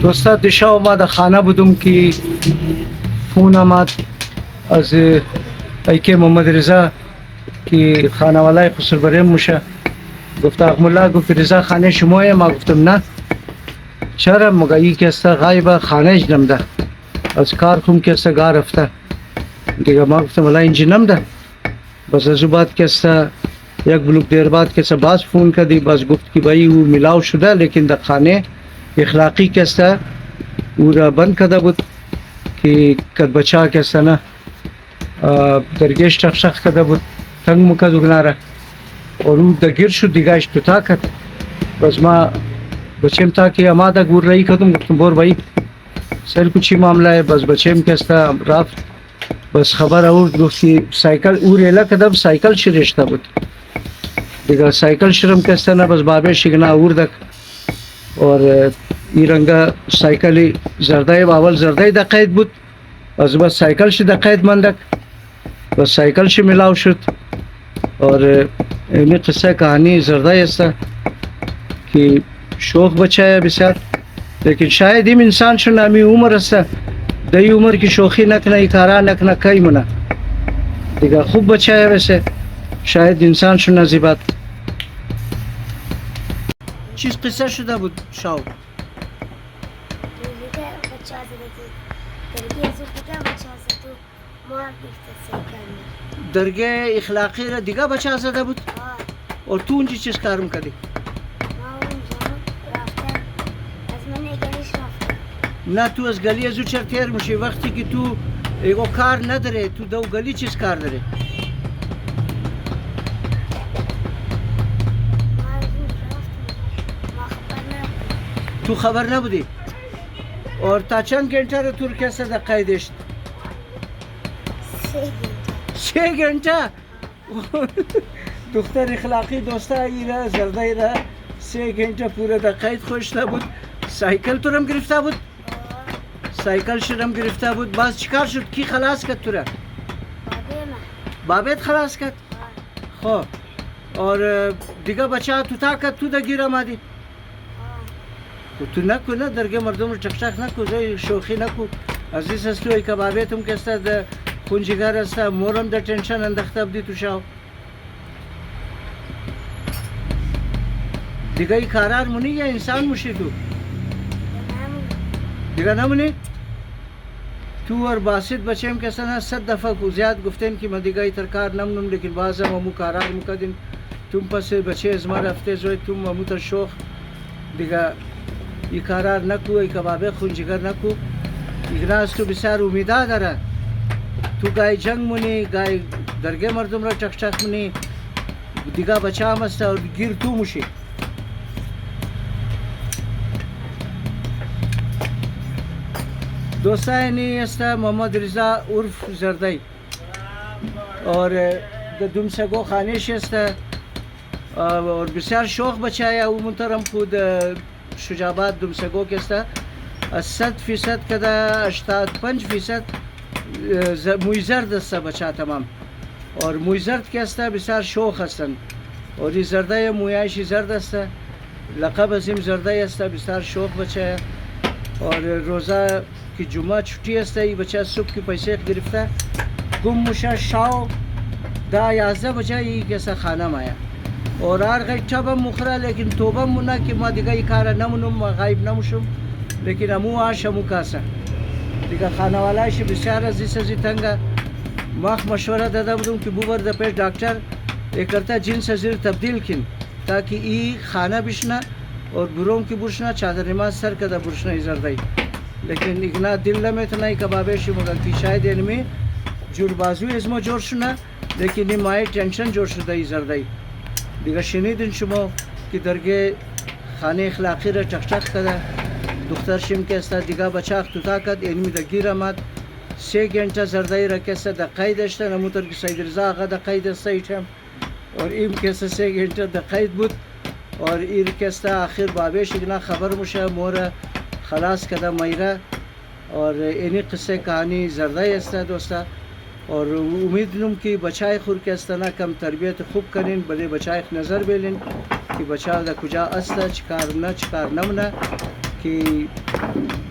دوستا دیشا اومد خانه بودم که فون آمد از ایک محمد رضا که خانوالای خسر بریم موشه. گفت اقمالله گفت رضا خانه شمایه؟ ما گفتم نه. چرا؟ مگه ای که است غایب خانهش نمده، از کار کم که است گاه رفته دیگه. ما گفتم والله اینجا نمده. بس از بعد که است یک بلوک دیر بعد که است باز فون کردی، باز گفت که بایی او ملاو شده لیکن در خانه اخلاقی که است او را بند کرده بود که کد بچه که است نه درگیش تخشخ کرده بود، تنگ مکد اگناره اور او دگیر شد دیگه اش تو تا کرد. بس ما بچیم تا که اما دا گور رایی کردم، گفتم بور بایی سر کچی معامله ہے. بس بچیم که است رفت، بس خبر آورد گفت که سایکل او ریلا کردم سایکل شرشته بود دیگه. سایکل شرم که است نه بس بابه شگنا آوردک اور ای رنگا سایکلی زرده اول زرده دا قید بود، از بس سایکل شی دا قید مندک، بس سایکل شی ملاو شد. اور اینی قصه کهانی زرده است که شوخ بچه ہے بسیار، لیکن شاید این انسان شو نامی عمر است دی عمر کی شوخی نکنه ای کارا نکنه کئی منه دیگه. خوب بچه ہے ویسه، شاید انسان شو نزیبات. چیز قصه شده بود شاو؟ درگه اخلاقی را دیگه بچه زده بود؟ اور تو اونجا چیز کارم کردی؟ نه تو از گلی ازو چر تیر میشی وقتی که تو ایگو کار نداره، تو دو گلی چیز کار داره؟ تو خبر نبودی؟ اور تا چند گنٹه رو تور کسه دا قیدشت؟ 3 گنٹه. دختر اخلاقی دوستا ایره زرده ایره 3 گنٹه پوره دا قید خوش نبود. سایکل تو رم گرفته بود؟ سایکل شرم گرفته بود. باز چیکار شد؟ کی خلاص کرد تو را؟ بابت خلاص کرد؟ خب اور دیگه بچه تو تا کرد تو دا گیر آمدی؟ تو نکو نه درگه مردم رو چکشک نکو، شوخی نکو. عزیز است که که بابتم که است در خونجیگر است مورم در تنشن انداخته بودی تو شاو دیگه. ای کارار مونی یا انسان موشی تو؟ دیگه نمونی؟ تو اور باسط بچیم که سنه 100 دفعه کو زیاد گفتین که من دیگه ای ترکار نمونم، لیکن بعضا ممو کارار مکدین. تم پس بچه از ما رفته زوی تم ممو تر شوخ دیگه ای کارار نکو، ای کبابه خونجگر نکو. ایگناز تو بسیار امیده داره. تو گای جنگ مونی، گای درگه مردم را چکشک مونی دیگه بچه هم است اور گیر تو موشی. دوستانی است محمد رضا عرف زردی اور دومسگو خانهش است اور بسیار شوخ بچه ہے. او منترم خود شجابات دومسگو که است از 100% کده 85% مویزرد است بچه تمام. اور مویزرد که است بسیار شوخ هستند اور این زرده مویایش زرد است، لقب از این زرده است. بسیار شوخ بچه اور روزه که جمعه چھٹی است ای بچه صبح کی پیسه گرفته گم موشه شاو دا 11 بجه ای کسا خانه مایا اور هر غیب چابم مخره، لیکن توبه مونه که ما دیگه ای کار نمونم و غیب نموشم، لیکن امو آشمو کاسه دیگه. خانوالایش بسیار عزیز ازی تنگه. ماخ مشوره داده بودم که بو برده پیش دکتر اکرتا جنس زیر تبدیل کن تاکه ای خانه بشنه اور بروم کی برشنه چادر نماز سر کده برشنه ای زرده. لیکن اگنا دل نمیتونه ای کبابشی مگه که شاید اینمی جوربازوی از ما جور شنه، لیکن این مای تنشن جور شده ای زرده. دیگه شنیدین شما که درگه خانه اخلاقی را چکچک کده دختر شیم که است دیگه بچه تو کد اینمی دا گیر آمد. 3 گنٹه زرده را که است دا قید اشته نموتر که سید رضا آقا دا قید است ایچم اور این که است 3 گنٹه دا قید بود اور این که است آخر بابش اگنا خبر موشه مور خلاص کده میره. اور اینی قصه کهانی زرده است دوستا اور امید نم که بچه خور که است نه کم تربیت خوب کنین، بله بچه نظر بیلین که بچه دا کجا است چکار نه چکار نمونه که